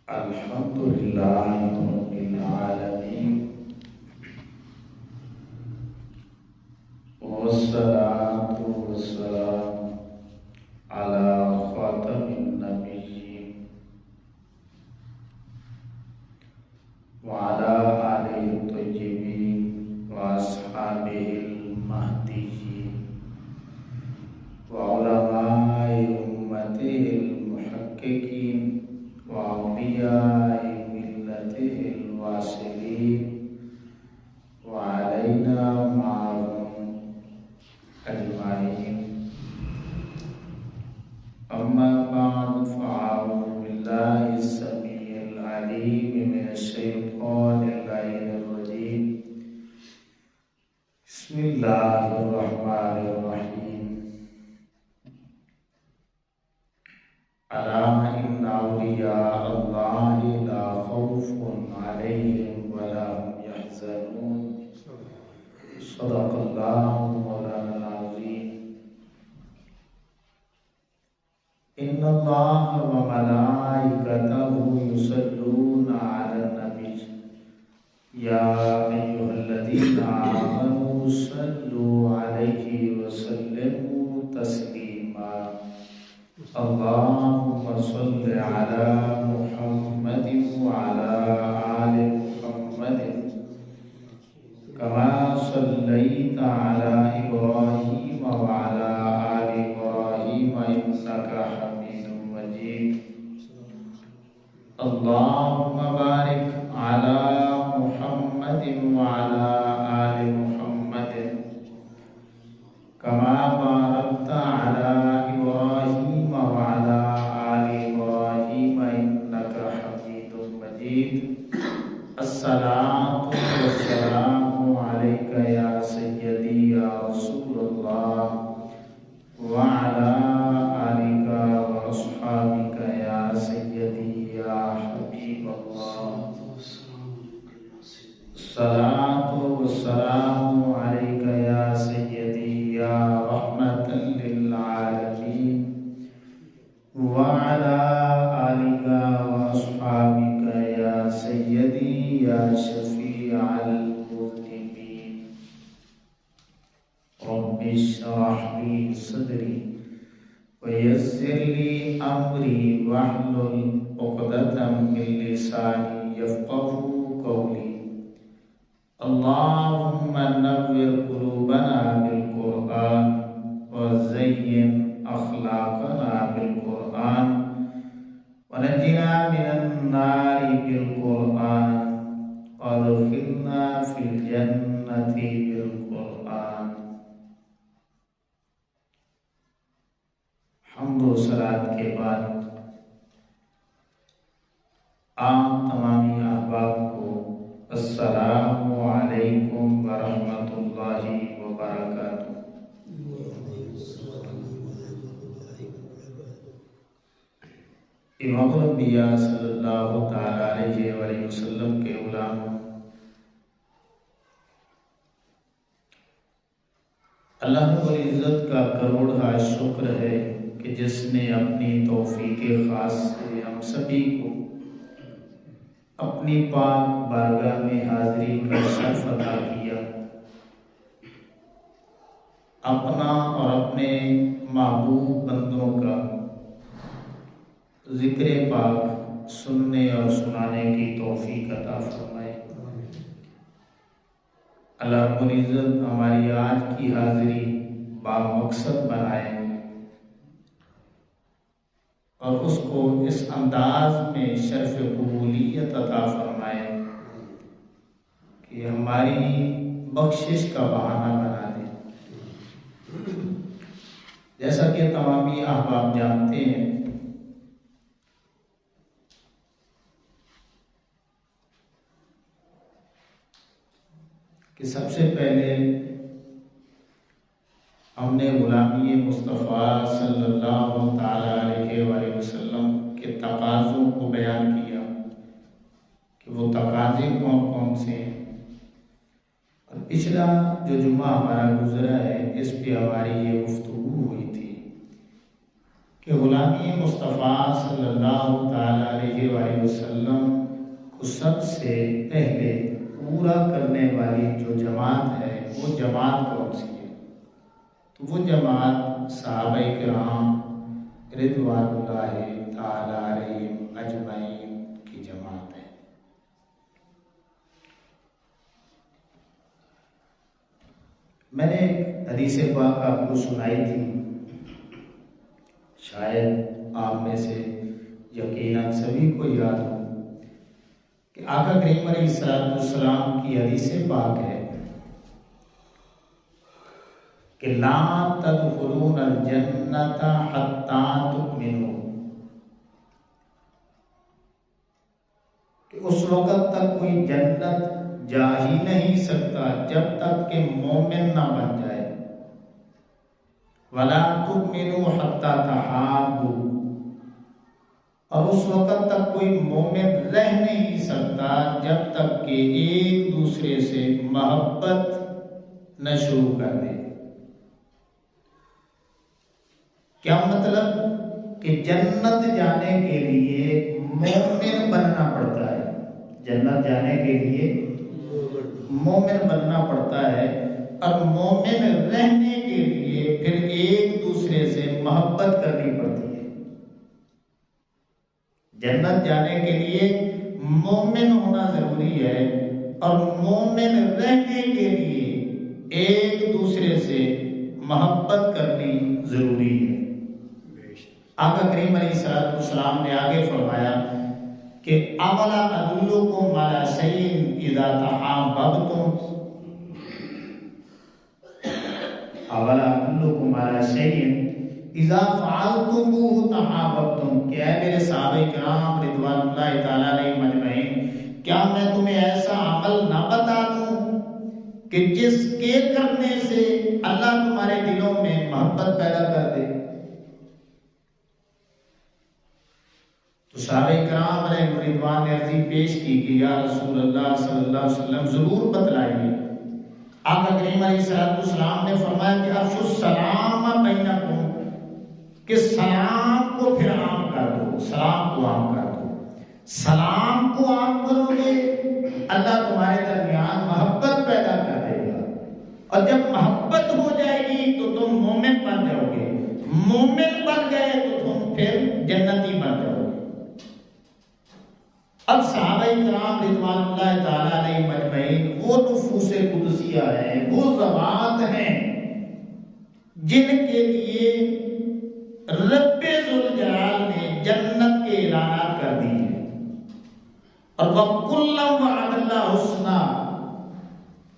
الحمد لله رب العالمين والصلاة والسلام على خاتم النبيين وعلى آله الطيبين وأصحابه المهديين وعلماء أمته المحققين وأولياء ملته الواصلين وعلينا معهم أجمعين. أما بعد فأعوذ بالله السميع العليم من الشيطان اللعين الرجيم. بسم الله الرحمن الرحيم. ألا إن أولياء الله لا خوف عليهم ولا هم يحزنون. صدق الله مولانا العظيم. إن الله وملائكته يصلون على النبي يا أيها الذين آمنوا صلوا عليه وسلموا تسليما. اللهم صل على محمد وعلى آل محمد كما صليت على إبراهيم وعلى آل إبراهيم إنك حميد مجيد. اللهم بارك على محمد وعلى آل محمد كما باركت على إبراهيم وعلى آل إبراهيم إنك حميد مجيد. الصلاة والسلام عليك يا سيدي يا رسول الله وعلى آلك وأصحابك يا سيدي يا حبيب الله. الصلاة والسلام عليك يا سيدي يا رحمة للعالمين وعلى آلك وأصحابك يا سيدي يا شفيع المذنبين. رب اشرح لي صدري ويسر لي أمري واحلل عقدة من لساني يفقهوا قولي. اللهم نور قلوبنا بالقرآن وزين أخلاقنا بالقرآن ونجنا من النار بالقرآن وادخلنا في الجنة بالقرآن. حمد و صلاة کے بعد آپ تمامی احباب کو السلام علیکم ورحمۃ اللہ وبرکاتہ. امام الانبیاء صلی اللہ تعالی علیہ وآلہ وسلم کے غلاموں، اللہ رب العزت کا کروڑا شکر ہے کہ جس نے اپنی توفیق خاص سے ہم سبھی کو اپنی پاک بارگاہ میں حاضری کا شرف عطا کیا. اپنا اور اپنے محبوب بندوں کا ذکر پاک سننے اور سنانے کی توفیق عطا فرمائے. اللہ رب العزت ہماری آج کی حاضری بامقصد بنائے اور اس کو اس انداز میں شرف قبولیت عطا فرمائے کہ ہماری بخشش کا بہانہ بنا دے. جیسا کہ تمامی احباب جانتے ہیں کہ سب سے پہلے ہم نے غلامی مصطفیٰ صلی اللہ تعالی علیہ وآلہ وسلم کے تقاضوں کو بیان کیا کہ وہ تقاضے کون کون سے ہیں. اور پچھلا جو جمعہ ہمارا گزرا ہے اس پہ ہماری یہ گفتگو ہوئی تھی کہ غلامی مصطفیٰ صلی اللہ تعالیٰ علیہ وآلہ وسلم کو سب سے پہلے پورا کرنے والی جو جماعت ہے وہ جماعت کون سی ہے؟ تو وہ جماعت صحابہ کرام رضوان اللہ تعالیٰ علیہم اجمعین کی جماعت ہے۔ میں نے ایک حدیث پاک آپ کو سنائی تھی، شاید آپ میں سے یقیناً سبھی کو یاد ہو کہ آقا کریم علیہ السلام کی حدیث پاک ہے کہ لا تدخلون الجنت حتی تؤمنوا، کہ اس وقت تک کوئی جنت جا ہی نہیں سکتا جب تک کہ مومن نہ بن جائے۔ وَلَا تُؤْمِنُوا حَتَّى تَحَابُّوا، اور اس وقت تک کوئی مومن رہ نہیں سکتا جب تک کہ ایک دوسرے سے محبت نہ شروع کر دے۔ کیا مطلب؟ کہ جنت جانے کے لیے مومن بننا پڑتا ہے، جنت جانے کے لیے مومن بننا پڑتا ہے، اور مومن رہنے کے لیے پھر ایک دوسرے سے محبت کرنی پڑتی ہے۔ جنت جانے کے لیے مومن ہونا ضروری ہے، اور مومن رہنے کے لیے ایک دوسرے سے محبت کرنی ضروری ہے۔ آقا کریم علیہ السلام نے آگے فرمایا کہ اولا ادلکم علی شیء اذا تحاببتم، اولا ادلکم علی شیء اذا فعلتموه تحاببتم، کہ اے میرے صحابہ کرام رضوان اللہ تعالیٰ علیہم اجمعین، کیا میں تمہیں ایسا عمل نہ بتا دوں کہ جس کے کرنے سے اللہ تمہارے دلوں میں محبت پیدا کر دے؟ تو صحابہ کرام علیہ رضوان نے عرضی پیش کی کہ یا رسول اللہ صلی اللہ علیہ وسلم ضرور بتلائیے۔ آقا کریم علیہ السلام نے فرمایا کہ افشوا السلام بینکم، کہ سلام کو پھر عام کر دو، سلام کو عام کر دو۔ سلام کو عام کرو گے اللہ تمہارے درمیان محبت پیدا کر دے گا، اور جب محبت ہو جائے گی تو تم مومن بن جاؤ گے، مومن بن گئے تو تم پھر جنتی بن جاؤ گے۔ اب صحابہ کرام رضوان اللہ تعالیٰ علیہ مجمعین وہ نفوس قدسیہ ہیں، وہ ذوات ہیں جن کے لیے رب ذوالجلال نے جنت کے اعلانات کر دی ہیں، اور وَكُلًّا وَعَدَ اللَّهُ الْحُسْنَىٰ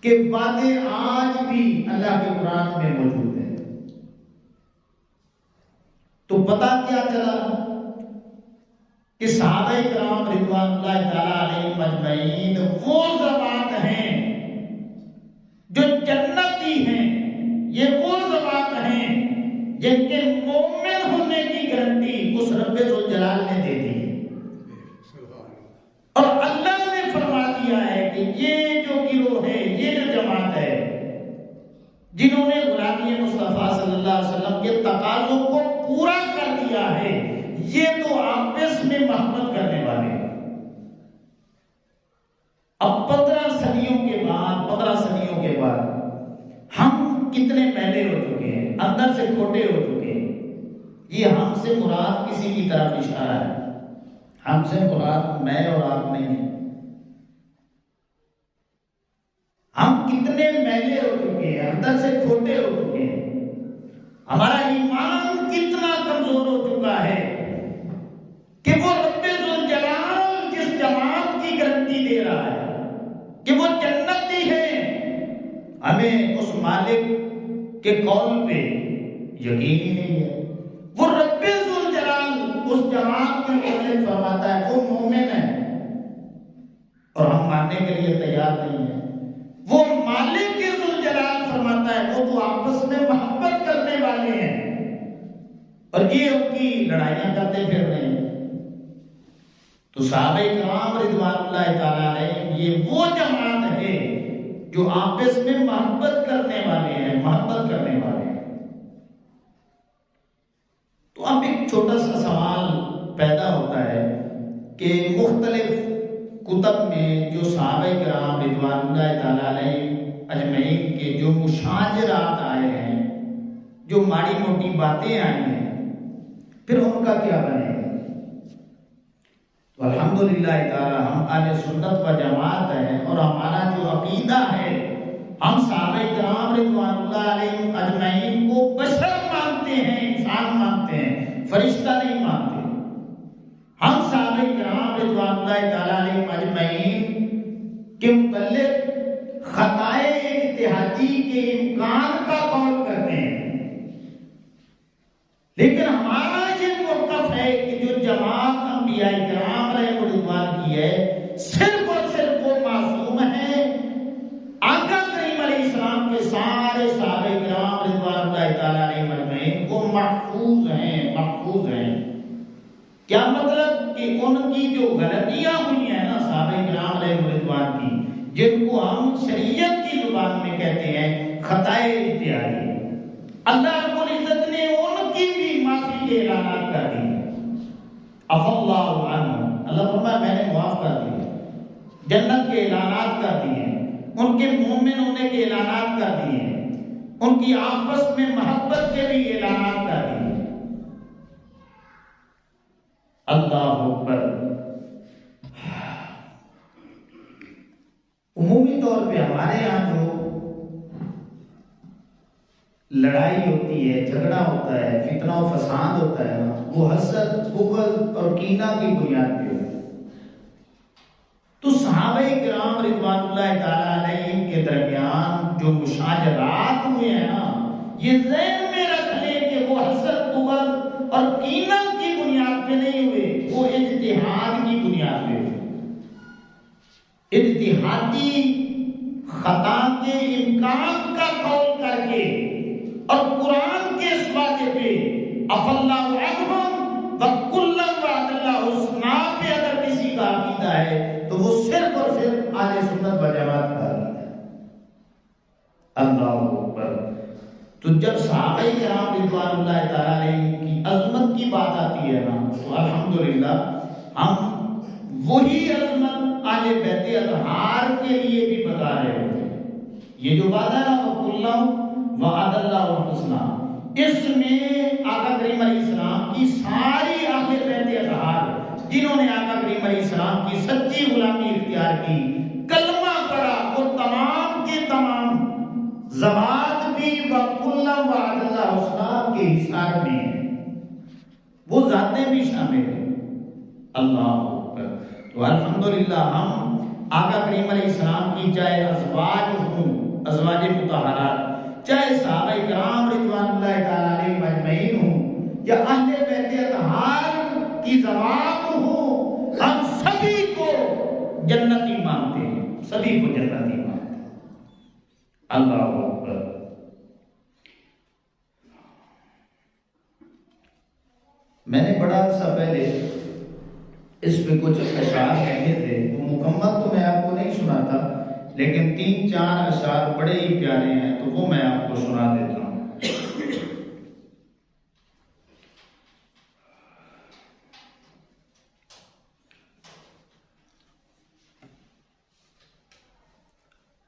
کے وعدے آج بھی اللہ کے قرآن میں موجود ہیں۔ تو پتہ کیا چلا کہ صحابہ کرام رضوان اللہ تعالیٰ علیہ مجمعین وہ ذوات ہیں جو جنتی ہیں، یہ وہ ذوات ہیں جن کے مومن ہونے کی گارنٹی اس رب ذوالجلال نے دے دی ہے، اور اللہ نے فرما دیا ہے کہ یہ جو گروہ ہے، یہ جو جماعت ہے جنہوں نے غلامی مصطفیٰ صلی اللہ علیہ وسلم کے تقاضوں کو پورا کر دیا ہے، یہ تو آپس میں محبت کرنے والے ہیں۔ اب 15 صدیوں کے بعد ہم کتنے میلے ہو چکے ہیں، اندر سے کھوٹے ہو چکے ہیں۔ یہ ہم سے مراد کسی کی طرف اشارہ ہے، ہم سے مراد میں اور آپ نہیں ہے۔ ہم کتنے میلے ہو چکے ہیں، اندر سے کھوٹے ہو چکے ہیں، ہمارا ایمان کتنا کمزور ہو چکا ہے کہ وہ رب ذوالجلال جس جماعت کی گارنٹی دے رہا ہے کہ وہ جنتی ہے، ہمیں اس مالک کے قول پہ یقین ہی نہیں ہے۔ وہ رب ذوالجلال اس جماعت کے متعلق فرماتا ہے وہ مومن ہے، اور ہم ماننے کے لیے تیار نہیں ہیں۔ وہ مالک ذوالجلال فرماتا ہے وہ تو آپس میں محبت کرنے والے ہیں، اور یہ ان کی لڑائیاں کرتے پھر رہے ہیں۔ تو صحابہ کرام رضوان اللہ تعالیٰ علیہ یہ وہ جماعت ہے جو آپس میں محبت کرنے والے ہیں، محبت کرنے والے ہیں۔ تو اب ایک چھوٹی کہ مختلف کتب میں جو صحابہ کرام رضوان اللہ تعالیٰ علیہ اجمعین کے جو مشاجرات آئے ہیں، جو ماڑی موٹی باتیں آئی ہیں، پھر ان کا کیا بنے گا؟ تو الحمدللہ تعالیٰ ہم اہل سنت و جماعت ہیں، اور ہمارا جو عقیدہ ہے، ہم صحابہ کرام رضوان اللہ علیہ اجمعین کو بشر مانتے ہیں، انسان مانتے ہیں، فرشتہ نہیں مانتے۔ ہم صحابہ کرام رضوان اللہ تعالیٰ علیہ اجمعین کے متعلق خطائے اجتہادی کے امکان کا قول کرتے ہیں، لیکن ہمارا یہ موقف ہے کہ جو جماعت انبیاء کرام علیہ رضوان کی ہے، صرف اور صرف وہ معصوم ہے۔ آقا کریم علیہ السلام کے سارے صحابہ کرام رضوان اللہ تعالیٰ علیہ اجمعین وہ محفوظ ہیں، محفوظ ہیں۔ کیا مطلب کہ ان کی جو غلطیاں ہوئی ہیں نا صحابہ کرام علیہ رضوان کی، جن کو ہم شریعت کی زبان میں کہتے ہیں خطائے اجتہادی، اللہ رب العزت نے ان کی بھی معافی کے اعلانات کر دیے۔ عفا اللہ عنہ، اللہ فرمایا میں نے معاف کر دیا، جنت کے اعلانات کر دیے، ان کے مومن ہونے کے اعلانات کر دیے، ان کی آپس میں محبت کے بھی اعلانات کر دیے۔ اللہ اکبر۔ عمومی طور پہ ہمارے یہاں جو لڑائی ہوتی ہے، جھگڑا ہوتا ہے، فتنہ و فساد ہوتا ہے نا، وہ حسد، بغض اور کینہ کی بنیاد پہ ہوتا ہے۔ تو صحابہ کرام رضوان اللہ تعالیٰ علیہ کے درمیان جو مشاجرات ہوئے ہیں نا، یہ ذہن میں رکھ لیں کہ وہ حسد، بغض اور کینہ کی بنیاد پہ نہیں ہوئے، وہ اجتہاد کی بنیاد پہ ہوئے۔ اجتہادی خطا کے امکان کا قول کر کے اور قرآن کے اس وعدے پہ عفا اللہ عنہم وکلا وعد اللہ حسنا پہ اگر کسی کا عقیدہ ہے تو وہ صرف اور صرف اہل سنت و جماعت کا عقیدہ ہے۔ اللہ اکبر۔ تو جب صحابہ کرام رضوان اللہ تعالیٰ علیہ کی عظمت کی بات آتی ہے نا، تو الحمدللہ ہم وہی عظمت اہل بیت اطہار کے لیے بھی بتا رہے ہوتے ہیں۔ یہ جو وعدہ ہے نا وکلا وعد اللہ الحسنہ، اس میں آقا کریم علیہ السلام کی ساری اہل بیت اطہار جنہوں نے آقا کریم علیہ السلام کی سچی غلامی اختیار کی، کلمہ پڑھا، وہ تمام کے تمام زوات بھی وکلا وعد اللہ الحسنہ کے حصار میں ہیں، وہ ذاتیں بھی شامل ہیں۔ اللہ اکبر۔ تو الحمدللہ ہم آقا کریم علیہ السلام کی چاہے ازواج ہوں، ازواج مطہرات، چاہے صحابہ کرام رضوان اللہ تعالیٰ علیہ اجمعین ہوں، یا اہل بیت اطہار کی ذوات ہوں، ہم سبھی کو جنتی مانتے ہیں، سبھی کو جنتی مانتے ہیں۔ اللہ اکبر۔ میں نے بڑا عرصہ پہلے اس پہ کچھ اشعار کہے تھے، وہ مکمل تو میں آپ کو نہیں سناتا، لیکن 3-4 اشعار بڑے ہی پیارے ہیں، تو وہ میں آپ کو سنا دیتا ہوں۔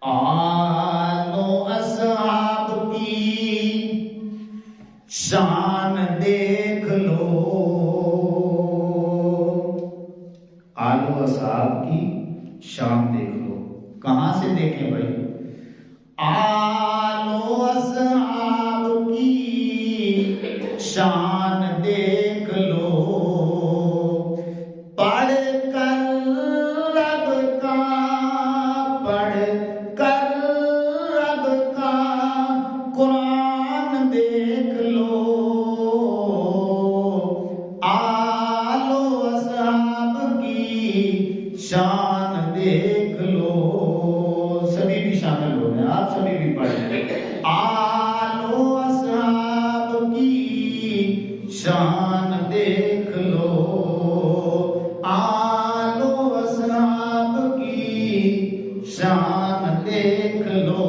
آل و اصحاب کی شان دیکھ لو، آل و اصحاب کی شان دیکھ لو۔ کہاں سے دیکھیں بھائی؟ آل و اصحاب کی شان دیکھ لو، پڑھ کر رب کا، پڑھ کر رب کا قرآن دیکھ لو، آل و اصحاب کی شان دیکھ لو۔ سبھی بھی شامل ہو گئے، آپ سبھی بھی پڑھیں۔ آل و اصحاب کی شان دیکھ لو، آل و اصحاب کی شان دیکھ لو،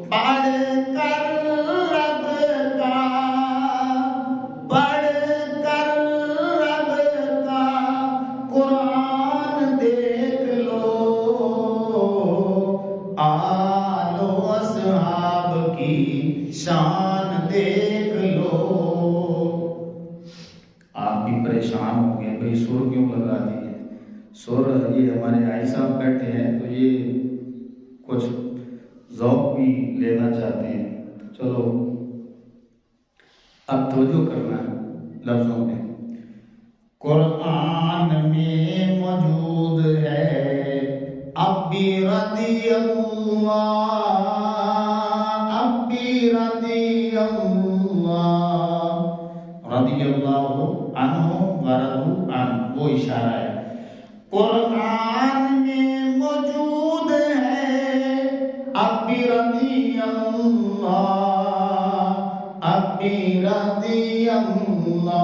پڑھ کر رب کا، پڑھ کر رب کا سر کیوں لگا دی ہے؟ سر یہ ہمارے بھائی صاحب بیٹھے ہیں تو یہ کچھ ذوق بھی لینا چاہتے ہیں، تو چلو اب توجہ کرنا لفظوں میں۔ قرآن میں موجود ہے اب بھی رضی اللہ، اب بھی رضی اللہ، رضی اللہ عنہ ورضوا عنہ، وہ اشارہ ہے۔ قرآن میں موجود ہے اب بھی رضی اللہ، اب بھی رضی اللہ،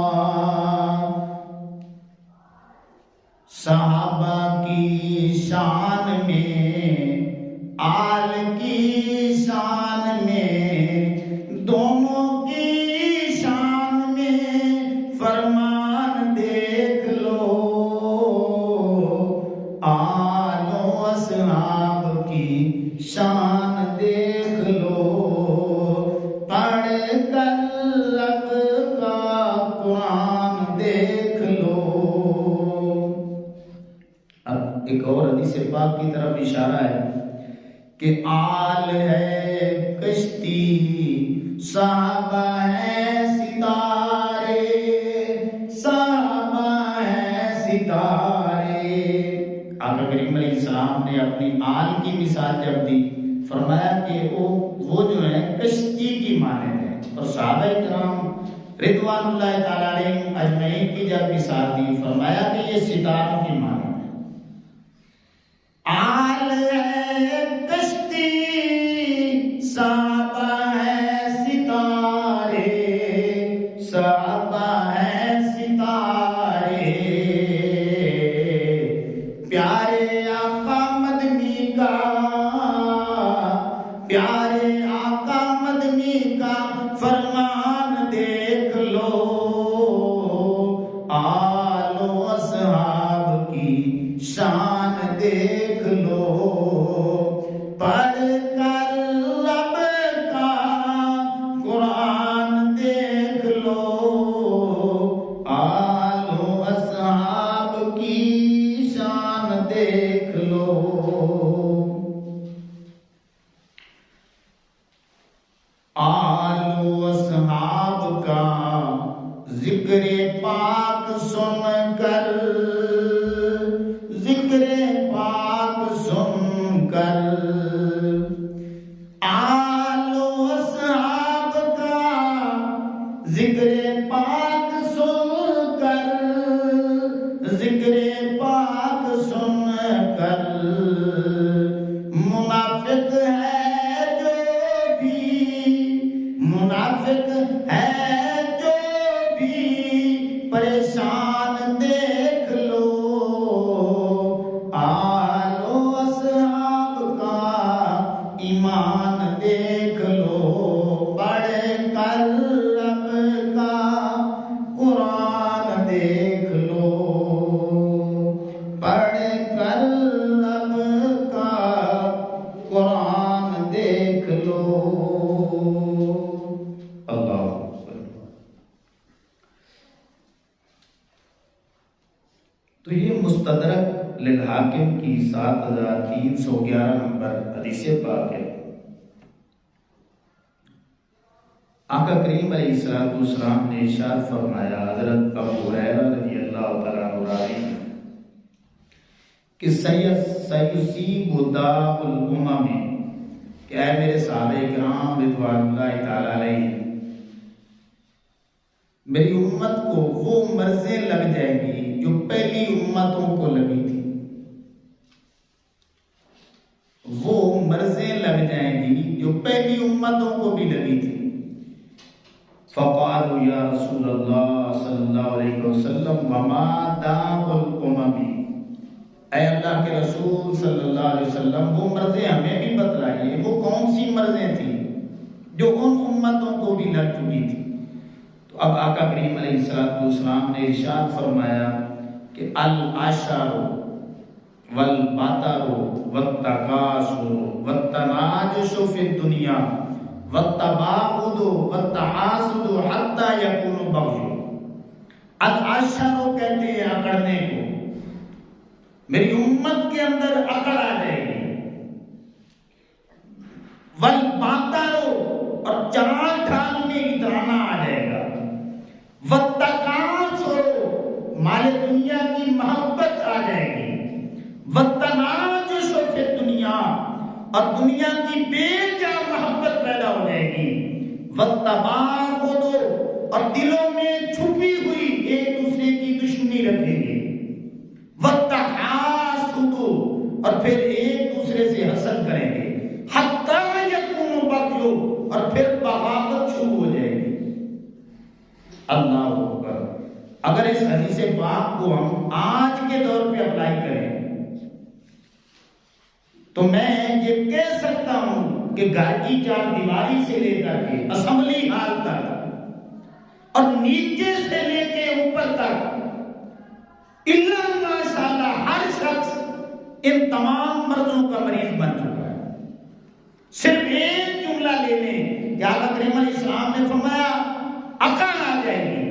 صحابہ کی شان میں، آل کی شان میں، دونوں کی شان میں فرمان دیکھ لو، آل و اصحاب کی شان دیکھ لو، پڑھ کر رب کا قرآن دیکھ لو۔ اب ایک اور حدیث پاک کی طرف اشارہ ہے کہ آل ہے کشتی، صحابہ ہے ستارے، صحابہ ہے ستارے۔ آقا کریم علیہ السلام نے اپنی آل کی مثال جب دی، فرمایا کہ وہ جو ہے کشتی کی مانند ہے، اور صحابہ کرام رضوان اللہ تعالیٰ علیہم اجمعین کی جب مثال دی، فرمایا کہ یہ ستاروں کی مانند ہے۔ آل ہے کشتی، صحابہ ہے ستارے، صحابہ ہے ستارے، پیارے آقا مدنی کا، پیارے آقا مدنی کا فرمان دیکھ لو، آل و اصحاب کی شان دیکھ لو، پڑھ کر رب کا قرآن دیکھ لو، آل و اصحاب کی شان دیکھ لو۔ آل و اصحاب کا ذکر پاک سن کر، ذکر پاک سن کر، آل و اصحاب کا ذکر پاک سن کر، ذکر پاک سن کر، منافق ہے جو بھی، منافق ہے جو بھی پریشان دیکھ لو، آل و اصحاب کا ایمان دیکھ لو، پڑھ کر رب کا قرآن دیکھ لو، پڑھ کر رب کا قرآن دیکھ لو۔ اللہ اکبر۔ تو یہ مستدرک للحاکم کی 7311 نمبر حدیث پاک ہے۔ آقا کریم علیہ السلام نے ارشاد فرمایا، حضرت ابو ہریرہ رضی اللہ تعالیٰ عنہ راوی کہ سیصیب داء الامم، کہ اے میرے صحابہ کرام رضوان اللہ تعالیٰ علیہ، میری امت کو وہ مرضیں لگ جائیں گی جو پہلی امتوں کو لگی تھی، وہ مرضیں لگ جائیں گی جو پہلی امتوں کو بھی لگی تھی۔ فقالوا یا رسول اللہ صلی اللہ علیہ وسلم وما داء الامم، اے اللہ کے رسول صلی اللہ علیہ وسلم وہ مرضیں ہمیں بھی بتلائیے، وہ کون سی مرضیں تھیں جو ان امتوں کو بھی لگ چکی تھی۔ تو اب آقا کریم علیہ السلام نے ارشاد فرمایا کہ العشر والبطر والتکاثر والتناجش فی الدنیا والتباغض والتحاسد حتی یکون بغض۔ العشر کہتے ہیں اکڑنے کو، میری امت کے اندر اکڑ آ جائے گی، والباطر اور چال ڈھال میں اترانا آ جائے گا، والتکاثر مال دنیا کی محبت آ جائے گی، والتناجش فی الدنیا اور دنیا کی بے جا محبت پیدا ہو جائے گی، والتباغض اور دلوں میں چھپی ہوئی ایک دوسرے کی دشمنی رکھیں گے، والتحاسد اور پھر ایک دوسرے سے حسد کریں گے، حتی یکون بغی اور پھر بغاوت شروع ہو جائے گی۔ اللہ اکبر۔ اگر اس حدیث پاک کو ہم آج کے دور پہ اپلائی کریں تو میں یہ کہہ سکتا ہوں کہ گھر کی چار دیواری سے لے کر کے اسمبلی ہال تک اور نیچے سے لے کے اوپر تک الا ماشاءاللہ ہر شخص ان تمام مرضوں کا مریض بن چکا ہے۔ صرف ایک جملہ لے لیں کہ آقا کریم علیہ السلام نے فرمایا اکڑ آ جائے گی،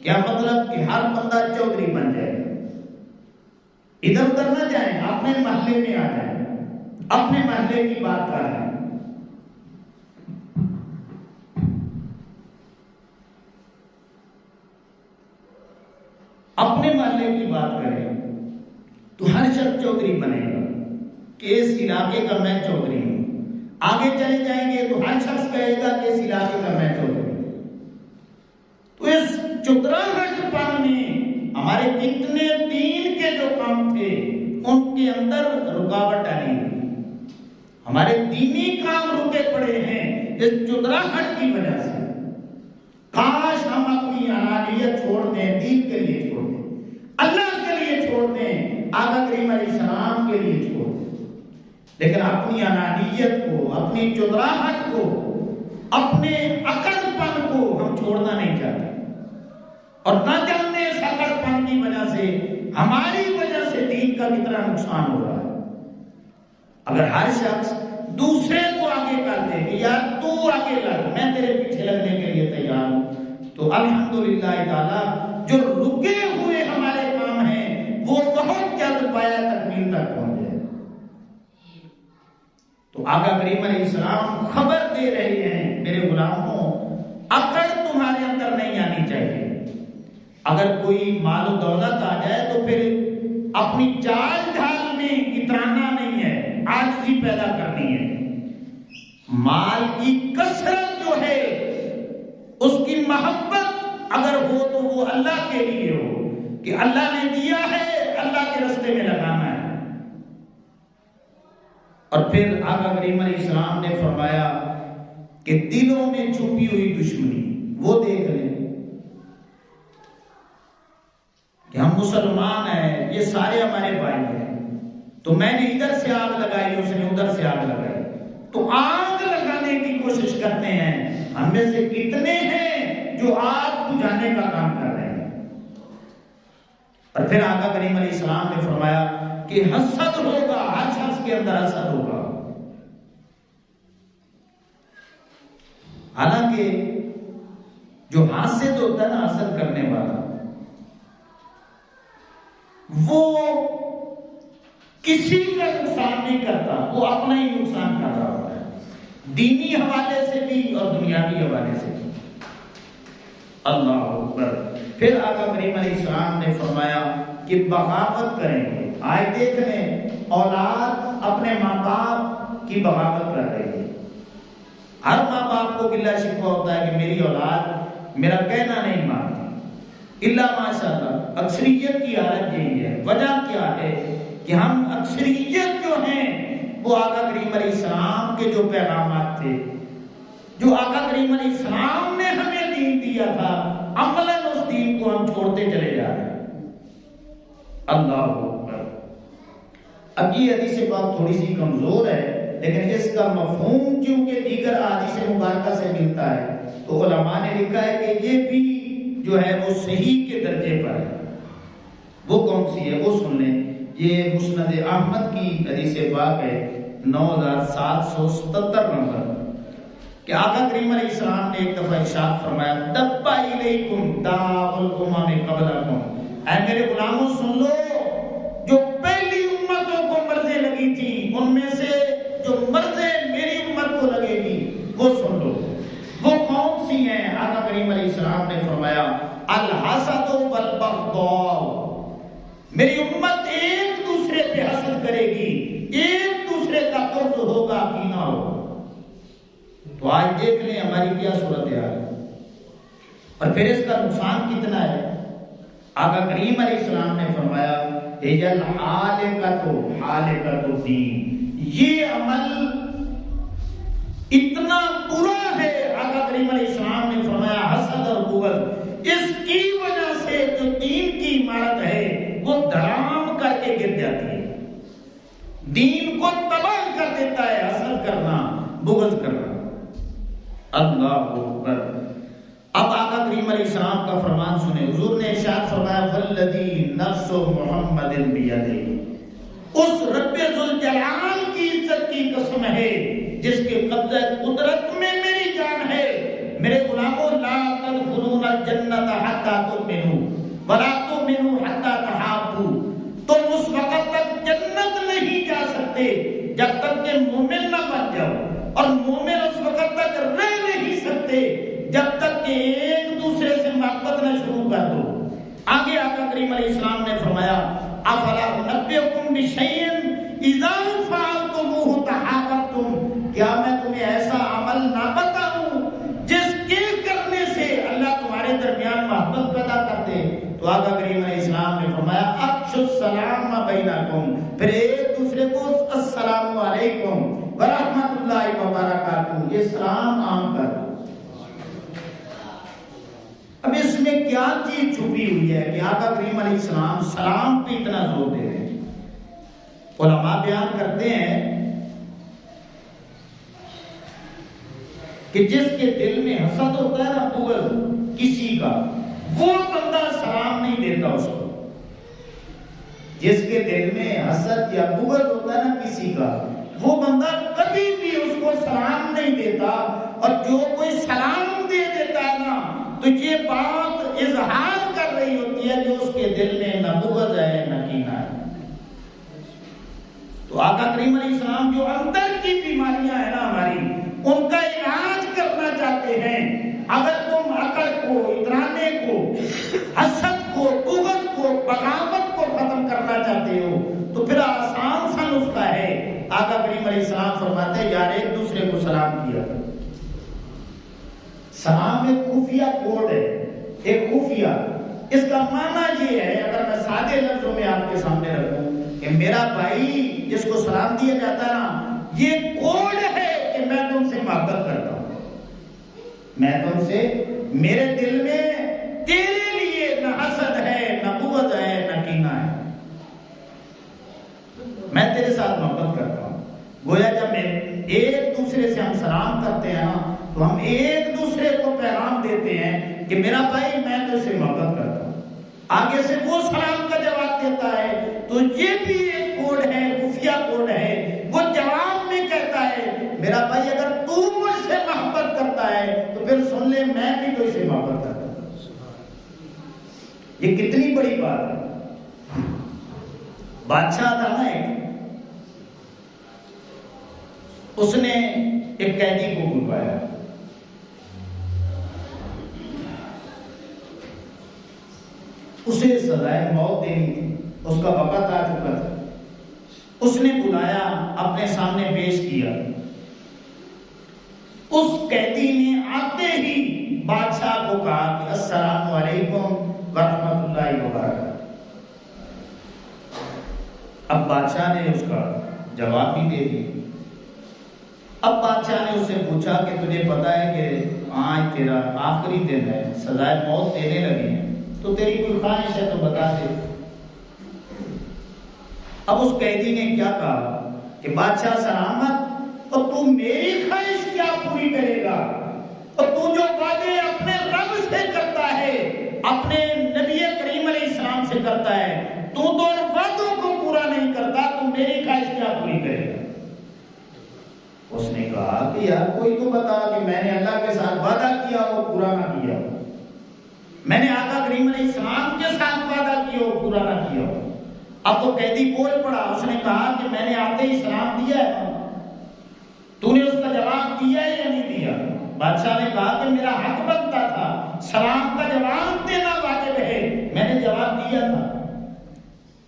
کیا مطلب کہ ہر بندہ چودھری بن جائے گا۔ ادھر ادھر نہ جائیں، اپنے محلے میں آ جائیں، اپنے محلے کی بات کر رہے ہیں۔ اپنے محلے کی بات کریں تو ہر شخص چودھری بنے گا کہ اس علاقے کا میں چودھری ہوں۔ آگے چلے جائیں گے تو ہر شخص کہے گا کہ اس علاقے کا میں چودھری ہوں۔ تو اس چودراہٹ پن میں ہمارے کتنے دین کے جو کام تھے ان کے اندر رکاوٹ ڈالی ہوئی، ہمارے دینی کام رکے پڑے ہیں اس چودراہٹ کی وجہ سے۔ کاش ہم اپنی انانیت چھوڑ دیں، دین کے لیے چھوڑ دیں، اللہ کے لیے چھوڑ دیں، آقا کریم علیہ السلام کے لیے چھوڑ دیں، لیکن اپنی انانیت کو، اپنی چودراہٹ کو، اپنے اکڑ پن کو ہم چھوڑنا نہیں چاہتے، اور نہ جاننے اس اکڑ پن کی وجہ سے ہماری وجہ سے دین کا کتنا نقصان ہو رہا ہے۔ اگر ہر شخص دوسرے کو آگے کر دے کہ یار تو آگے لگ، میں تیرے پیچھے لگنے کے لیے تیار ہوں، تو الحمدللہ تعالی جو رکے ہوئے ہمارے کام ہیں وہ بہت جلد پایا تکمیل تک پہنچ جائے۔ تو آقا کریم علیہ السلام خبر دے رہے ہیں میرے غلاموں، اکڑ تمہارے اندر نہیں آنی چاہیے۔ اگر کوئی مال و دولت آ جائے تو پھر اپنی چال ڈھال میں اترانا نہیں ہے، عاجزی پیدا کرنی ہے۔ مال کی کثرت جو ہے اس کی محبت اگر ہو تو وہ اللہ کے لیے ہو کہ اللہ نے دیا ہے، اللہ کے راستے میں لگانا ہے۔ اور پھر آقا کریم علیہ السلام نے فرمایا کہ دلوں میں چھپی ہوئی دشمنی وہ دیکھ لیں کہ ہم مسلمان ہیں، یہ سارے ہمارے بھائی ہیں، تو میں نے ادھر سے آگ لگائی، اس نے ادھر سے آگ لگائی، تو آگ لگانے کی کوشش کرتے ہیں۔ ہم میں سے کتنے ہیں جو آگ بجھانے کا کام کر رہے ہیں؟ اور پھر آقا کریم علیہ السلام نے فرمایا کہ حسد ہوگا، ہر شخص کے اندر حسد ہوگا۔ حالانکہ جو حاسد ہوتا ہے نا، حسد کرنے والا، وہ کسی کا نقصان نہیں کرتا، وہ اپنا ہی نقصان کر رہا ہوتا ہے، دینی حوالے سے بھی اور دنیاوی حوالے سے بھی۔ اللہ اکبر۔ پھر آقا کریم علیہ السلام نے فرمایا کہ بغاوت کریں گے۔ آج دیکھ لیں، اولاد اپنے ماں باپ کی بغاوت کر رہی ہے۔ ہر ماں باپ کو گلہ شکوہ ہوتا ہے کہ میری اولاد میرا کہنا نہیں مانتی، الا ماشاءاللہ اکثریت کی حالت یہی ہے۔ وجہ کیا ہے کہ ہم اکثریت جو ہیں وہ آقا کریم علیہ السلام کے جو پیغامات تھے، جو آقا کریم علیہ السلام نے ہمیں دین دیا تھا، عملاً اس دین کو ہم چھوڑتے چلے جا رہے ہیں۔ اللہ اکبر۔ اب یہ حدیث پاک تھوڑی سی کمزور ہے، لیکن اس کا مفہوم چونکہ دیگر احادیث مبارکہ سے ملتا ہے تو علماء نے لکھا ہے کہ یہ بھی جو ہے وہ صحیح کے درجے پر ہے۔ وہ کون سی ہے وہ سن لیں۔ یہ مسند احمد کی حدیث پاک ہے 9777 نمبر، کہ آقا کریم علیہ السلام نے ایک دفعہ ارشاد فرمایا دبا الیکم داء الامم قبلکم، اے میرے غلاموں سن لو، جو پہلی امتوں کو مرضیں لگی تھی ان میں سے جو مرضیں میری امت کو لگے گی وہ سن لو۔ وہ کون سی ہیں؟ آقا کریم علیہ السلام نے فرمایا الحسد والبغضاء، میری امت ایک دوسرے پہ حسد کرے گی، ایک دوسرے کا قرض ہوگا، کینہ ہوگا۔ تو آج دیکھ لیں ہماری کیا صورتحال ہے اور پھر اس کا نقصان کتنا ہے۔ آقا کریم علیہ السلام نے فرمایا اجل حالکۃ الدین، یہ عمل اتنا برا ہے، آقا کریم علیہ السلام نے فرمایا حسد اور بغض، اس کی وجہ سے جو دین کی عمارت ہے وہ دھڑام کر کے گر جاتی ہے، دین کو تباہ کر دیتا ہے حسد کرنا، بغض کرنا۔ اللہ اکبر۔ اب آقا کریم علیہ السلام کا فرمان سنیں، حضور نے ارشاد فرمایا والذی نفس محمد بیدہ، اس رب ذوالجلال کی عزت کی قسم ہے جس کے قبضہ قدرت میں میری جان ہے، میرے غلاموں لا تدخلون الجنۃ حتی تؤمنوا ولا تؤمنوا حتی تحابوا، تم اس وقت تک جنت نہیں جا سکتے جب تک کہ مومن نہ بن جاؤ، اور مومن اس وقت تک رہ نہیں سکتے جب تک کہ ایک دوسرے سے محبت نہ شروع کر دو۔ آگے آقا کریم علیہ السلام نے فرمایا افلا انبئکم بشیء اذا فعلتموہ تحاببتم، کیا میں تمہیں ایسا عمل نہ بتاؤں جس کے کرنے سے اللہ تمہارے درمیان محبت پیدا کر دے؟ تو آقا کریم علیہ السلام نے فرمایا افشوا السلام بینکم، پھر ایک دوسرے کو السلام علیکم ورحمۃ اللہ وبرکاتہ، یہ سلام عام کر دو۔ اب اس میں کیا چیز چھپی ہوئی ہے کہ آقا کریم علیہ السلام سلام پہ اتنا زور دے رہے ہیں؟ علماء بیان کرتے ہیں کہ جس کے دل میں حسد ہوتا ہے نا، بغض کسی کا، وہ بندہ سلام نہیں دیتا اس کو۔ جس کے دل میں حسد یا بغض ہوتا ہے نا کسی کا، وہ بندہ کبھی بھی اس کو سلام نہیں دیتا، اور جو کوئی سلام دے دیتا ہے نا تو یہ بات اظہار کر رہی ہوتی ہے کہ اس کے دل میں نہ بغض ہے نہ کینہ ہے۔ تو آقا کریم علیہ السلام جو اندر کی بیماریاں ہیں نا ہماری، ان کا علاج کرنا چاہتے ہیں۔ اگر تم عقل کو، اترانے کو، حسد کو، بغض کو، بغاوت کو ختم کرنا چاہتے ہو تو پھر آسان سا نسخہ ہے۔ آقا کریم علیہ السلام فرماتے ہیں یار ایک دوسرے کو سلام کیا کرو۔ سلام ایک خفیہ کوڈ ہے، ایک خفیہ، اس کا معنی یہ ہے، اگر میں سادے لفظوں میں آپ کے سامنے رکھوں کہ میرا بھائی جس کو سلام دیا جاتا ہے نا، یہ کوڈ ہے کہ میں تم سے محبت کرتا ہوں، میں تم سے، میرے دل میں تیرے لیے نہ حسد ہے نہ بغض ہے نہ کینہ ہے، میں تیرے ساتھ محبت کرتا ہوں۔ گویا جب ایک دوسرے سے ہم سلام کرتے ہیں نا تو ہم ایک دوسرے کو پیغام دیتے ہیں کہ میرا بھائی میں تجھ سے محبت کرتا ہوں۔ آگے سے وہ سلام کا جواب دیتا ہے تو یہ بھی ایک کوڈ ہے، خفیہ کوڈ ہے۔ وہ جواب میں کہتا ہے میرا بھائی اگر تو مجھ سے محبت کرتا ہے تو پھر سن لے میں بھی تجھ سے محبت کرتا ہوں۔ یہ کتنی بڑی بات ہے۔ بادشاہ تھا نا ایک، اس نے ایک قیدی کو بلوایا، اسے سزائے موت دینی تھی، اس کا وقت آ چکا تھا۔ اس نے بلایا، اپنے سامنے پیش کیا۔ اس قیدی نے آتے ہی بادشاہ کو کہا کہ السلام علیکم ورحمۃ اللہ وبرکاتہ۔ اب بادشاہ نے اس کا جواب بھی دے دیا۔ اب بادشاہ نے اس سے پوچھا کہ تجھے پتا ہے کہ آج تیرا آخری دن ہے، سزائے موت دینے لگے ہیں، تو تیری کوئی خواہش ہے تو بتا دے۔ اب اس قیدی نے کیا کہا کہ بادشاہ سلامت، اور تو میری خواہش کیا پوری کرے گا؟ اور تو جو وعدے اپنے رب سے کرتا ہے، اپنے نبی کریم علیہ السلام سے کرتا ہے، تو ان وعدوں کو پورا نہیں کرتا، تو میری خواہش کیا پوری کرے گا؟ اس نے کہا کہ یار کوئی تو بتا کہ میں نے اللہ کے ساتھ وعدہ کیا ہو پورا نہ کیا ہو، میں نے آقا کریم علیہ السلام کے ساتھ وعدہ کیا ہو پورا نہ کیا ہو۔ اب وہ قیدی بول پڑا، اس نے کہا کہ میں نے آتے ہی سلام دیا ہے، تو نے اس کا جواب دیا ہے یا نہیں دیا؟ بادشاہ نے کہا کہ میرا حق بنتا تھا، سلام کا جواب دینا واجب ہے، میں نے جواب دیا تھا۔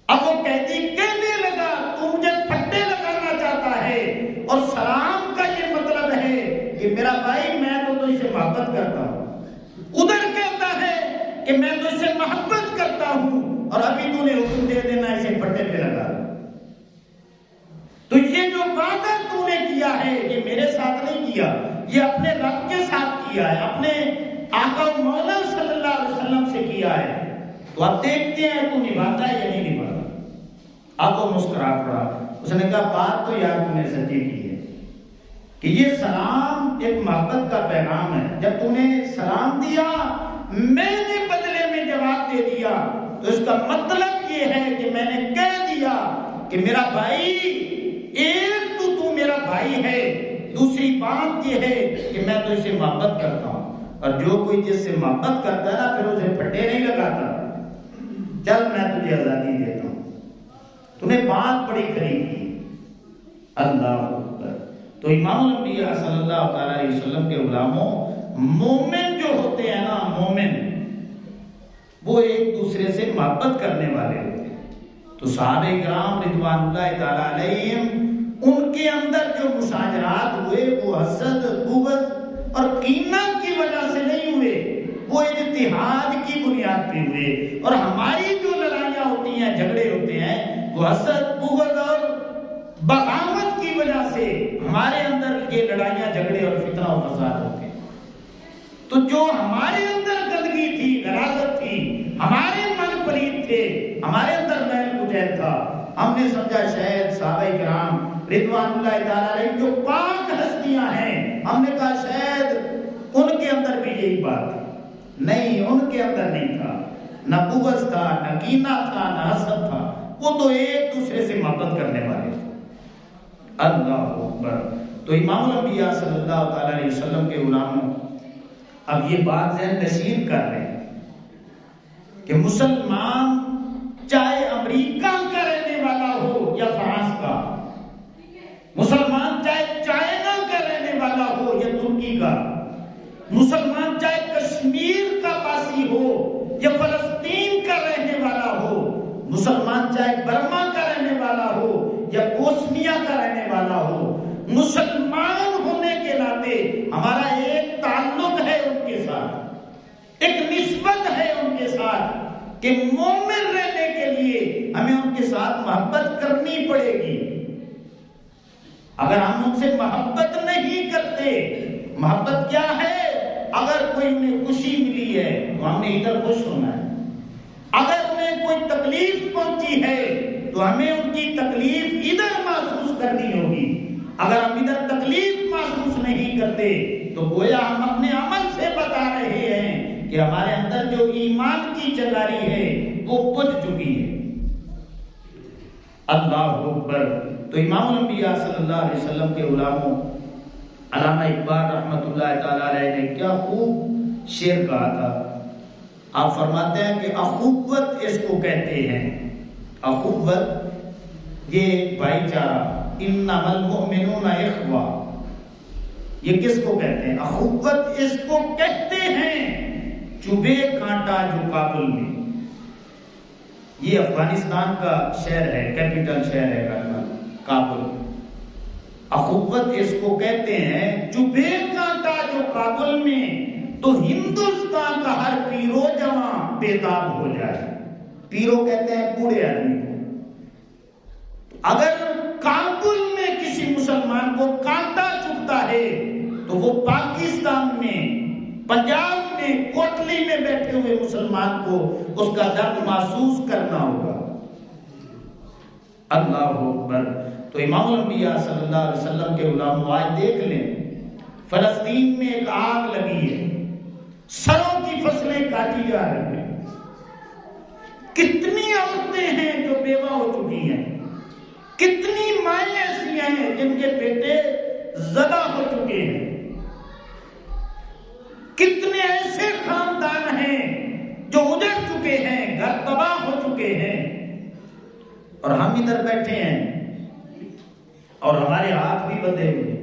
اب وہ قیدی کہنے لگا تو مجھے پھٹے لگانا چاہتا ہے، اور سلام کا یہ مطلب ہے کہ میرا بھائی میں تو اس سے محبت کرتا ہوں، ادھر کہتا ہے کہ میں تو اس سے محبت کرتا ہوں اور ابھی تو نے حکم دے دینا اسے پھٹے پہ لگا۔ تو یہ جو وعدہ تو نے کیا ہے یہ میرے ساتھ نہیں کیا، یہ اپنے رب کے ساتھ کیا ہے، اپنے آقا و مولا صلی اللہ علیہ وسلم سے کیا ہے، تو آپ دیکھتے ہیں تو نبھاتا ہے یا نہیں نبھاتا۔ اب وہ مسکرا پڑا، اس نے کہا بات تو یار تو نے سچی کی ہے کہ یہ سلام ایک محبت کا پیغام ہے، جب تو نے سلام دیا میں نے بدلے میں جواب دے دیا، تو اس کا مطلب یہ ہے کہ میں نے کہہ دیا کہ میرا بھائی، ایک تو میرا بھائی ہے، دوسری بات یہ ہے کہ میں تو اسے محبت کرتا ہوں، اور جو کوئی جس سے محبت کرتا ہے نا پھر اسے پھٹے نہیں لگاتا، چل میں تجھے آزادی دیتا ہوں، تو نے بات بڑی کھری کی۔ اللہ اکبر۔ تو امام الانبیاء صلی اللہ تعالی علیہ وسلم کے غلاموں، مومن جو ہوتے ہیں نا، مومن وہ ایک دوسرے سے محبت کرنے والے ہوتے ہیں۔ تو صحابہ کرام رضوان اللہ تعالی علیہم، ان کے اندر جو مشاجرات ہوئے وہ حسد، بغض اور کینہ کی وجہ سے نہیں ہوئے، وہ اتحاد کی بنیاد پہ ہوئے۔ اور ہماری جو لڑائیاں ہوتی ہیں، جھگڑے ہوتے ہیں، وہ حسد، بغض اور بغاوت کی وجہ سے ہمارے اندر یہ لڑائیاں، جھگڑے اور فتنہ و فساد ہوتے ہیں۔ تو جو ہمارے اندر گندگی تھی، غلاظت تھی، ہمارے من پلید تھے، ہمارے اندر میل کچیل تھا، ہم نے سمجھا شاید صحابہ کرام رضوان اللہ تعالیٰ علیہ جو پاک ہستیاں ہیں، ہم نے کہا شاید ان کے اندر بھی یہی بات تھی، نہیں، ان کے اندر نہیں تھا، نہ بغض تھا، نہ کینہ تھا، نہ حسد تھا، وہ تو ایک دوسرے سے محبت کرنے والے تھے۔ اللہ اکبر۔ تو امام الانبیاء صلی اللہ تعالی علیہ وسلم کے غلاموں، اب یہ بات ذہن نشین کر رہے ہیں کہ مسلمان چاہے امریکہ کا رہنے والا ہو یا فرانس کا، مسلمان چاہے چائنا کا رہنے والا ہو یا ترکی کا، مسلمان چاہے کشمیر کا باسی ہو یا فلسطین کا رہنے والا ہو، مسلمان چاہے برما کا رہنے والا ہو یا بوسنیا کا رہنے والا ہو، مسلمان ہونے کے ناطے ہمارا ایک تعلق ہے ان کے ساتھ، ایک نسبت ہے ان کے ساتھ کہ مومن رہنے کے لیے ہمیں ان کے ساتھ محبت کرنی پڑے گی۔ اگر ہم ان سے محبت نہیں کرتے، محبت کیا ہے؟ اگر کوئی انہیں خوشی ملی ہے تو ہم نے ادھر خوش ہونا ہے، اگر انہیں کوئی تکلیف پہنچی ہے تو ہمیں ان کی تکلیف ادھر محسوس کرنی ہوگی۔ اگر ہم ادھر تکلیف محسوس نہیں کرتے تو گویا ہم اپنے عمل سے بتا رہے ہیں کہ ہمارے اندر جو ایمان کی چنگاری ہے وہ بجھ چکی ہے۔ اللہ اکبر۔ تو امام الانبیاء صلی اللہ علیہ وسلم کے غلاموں، علامہ اقبال رحمۃ اللہ تعالی علیہ نے کیا خوب شعر کہا تھا۔ آپ فرماتے ہیں کہ اخوت اس کو کہتے ہیں، اخوت یہ بھائی چارہ، انما المؤمنون اخوہ، یہ کس کو کہتے ہیں؟ اخوت اس کو کہتے ہیں چبھے کانٹا جو کابل میں، یہ افغانستان کا شہر ہے، کیپٹل شہر ہے کابل۔ اخوت اس کو کہتے ہیں چبھے کانٹا جو کابل میں، تو ہندوستان کا ہر پیرو جوان بیداب ہو جائے۔ پیرو کہتے ہیں بوڑھے آدمی کو۔ اگر کابل میں کسی مسلمان کو کانٹا چبھتا ہے تو وہ پاکستان میں، پنجاب میں، کوٹلی میں بیٹھے ہوئے مسلمان کو اس کا درد محسوس کرنا ہوگا۔ اللہ اکبر۔ تو امام الانبیاء صلی اللہ علیہ وسلم کے غلاموں، آج دیکھ لیں فلسطین میں ایک آگ لگی ہے، سروں کی فصلیں کاٹی جا رہی ہیں، کتنی عورتیں ہیں جو بیوہ ہو چکی ہیں، کتنی مائیں ایسی ہیں جن کے بیٹے ذبح ہو چکے ہیں، کتنے ایسے خاندان ہیں جو اجڑ چکے ہیں، گھر تباہ ہو چکے ہیں، اور ہم ادھر بیٹھے ہیں اور ہمارے ہاتھ بھی بندھے ہوئے۔